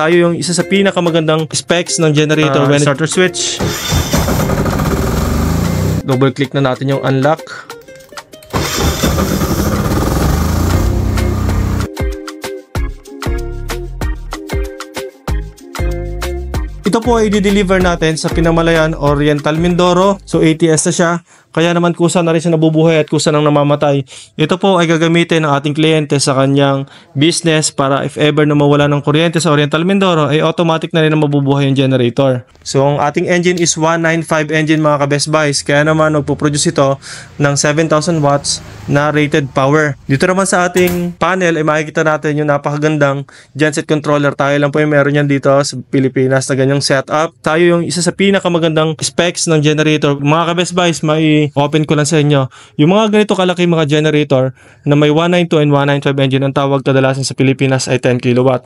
tayo yung isa sa pinakamagandang specs ng generator. When starter switch, double click na natin yung unlock. Ito po ay i-deliver natin sa Pinamalayan Oriental Mindoro. So ATS na siya. Kaya naman kusa na rin siya nabubuhay at kusa nang namamatay. Ito po ay gagamitin ng ating kliyente sa kanyang business para if ever na mawala ng kuryente sa Oriental Mindoro ay automatic na rin na mabubuhay yung generator. So ang ating engine is 195 engine mga ka-Best Buys. Kaya naman magpuproduce ito ng 7,000 watts na rated power. Dito naman sa ating panel ay makikita natin yung napakagandang genset controller. Tayo lang po yung meron yan dito sa Pilipinas na ganyang setup. Tayo yung isa sa pinakamagandang specs ng generator. Mga ka-Best Buys, open ko lang sa inyo. Yung mga ganito kalaki mga generator na may 192 and 195 engine, ang tawag kadalasan sa Pilipinas ay 10 kW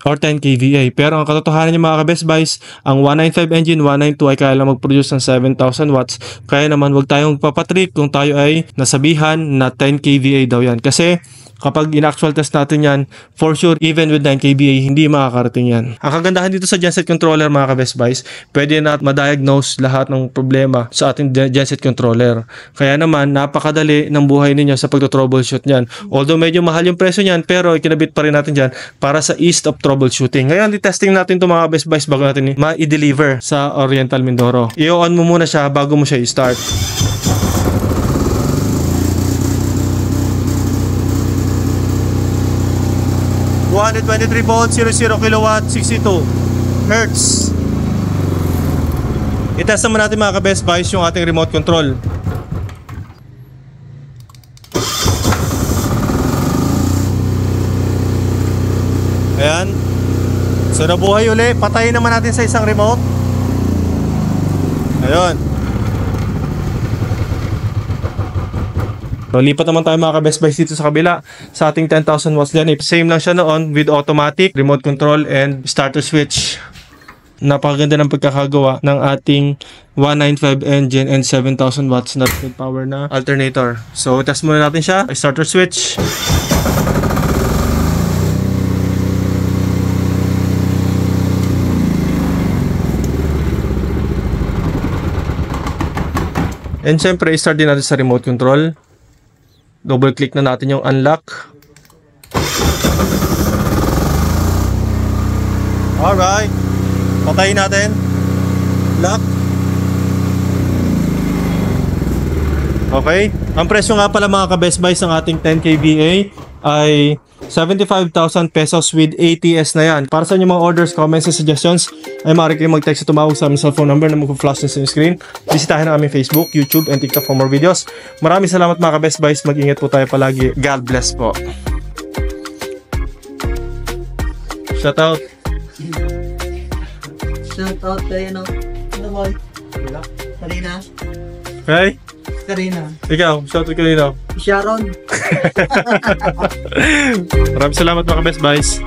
or 10 kVA. Pero ang katotohanan niya mga ka-Best Buys, ang 195 engine, 192 ay kaya lang mag-produce ng 7,000 watts. Kaya naman wag tayong papatrick kung tayo ay nasabihan na 10 kVA daw yan. Kasi kapag in-actual test natin yan, for sure, even with 9 kVA, hindi makakarating yan. Ang kagandahan dito sa genset controller mga ka-Best Buys, pwede na ma-diagnose lahat ng problema sa ating genset controller. Kaya naman, napakadali ng buhay ninyo sa pagto-troubleshoot niyan. Although medyo mahal yung presyo niyan, pero ikinabit pa rin natin dyan para sa ease of troubleshooting. Ngayon, i-testing natin ito mga ka-Best Buys bago natin ma-deliver sa Oriental Mindoro. I-on mo muna siya bago mo siya i-start. $123 volts, 00 kilowatt, 62 Hertz. I-test naman natin mga ka-Best Buys yung ating remote control. Ayan. So nabuhay uli. Patayin naman natin sa isang remote. Ayun. So, lipat naman tayo mga ka-Best Buys dito sa kabila sa ating 10,000 watts dyan. Same lang siya noon with automatic, remote control, and starter switch. Napakaganda ng pagkakagawa ng ating 195 engine and 7,000 watts na rated power na alternator. So, test muna natin siya. Starter switch. And syempre, i-start din natin sa remote control. Double click na natin yung unlock. Alright. Patayin natin. Lock. Okay. Ang presyo nga pala mga ka-Best Buys ng ating 10 kVA ay 75,000 pesos with ATS na yan. Para sa inyong mga orders, comments, and suggestions ay maaari kayo mag-text at tumawag sa aming cellphone number na mag-flash na sa screen. Bisitahin ang aming Facebook, YouTube, and TikTok for more videos. Maraming salamat mga ka-Best Buys. Mag-ingat po tayo palagi. God bless po. Shout out. Shout out kayo no. Ano boy? Karina. Okay? Karina. Ikaw, shout out kayo. Sharon. Maraming salamat mga ka-Best Buys.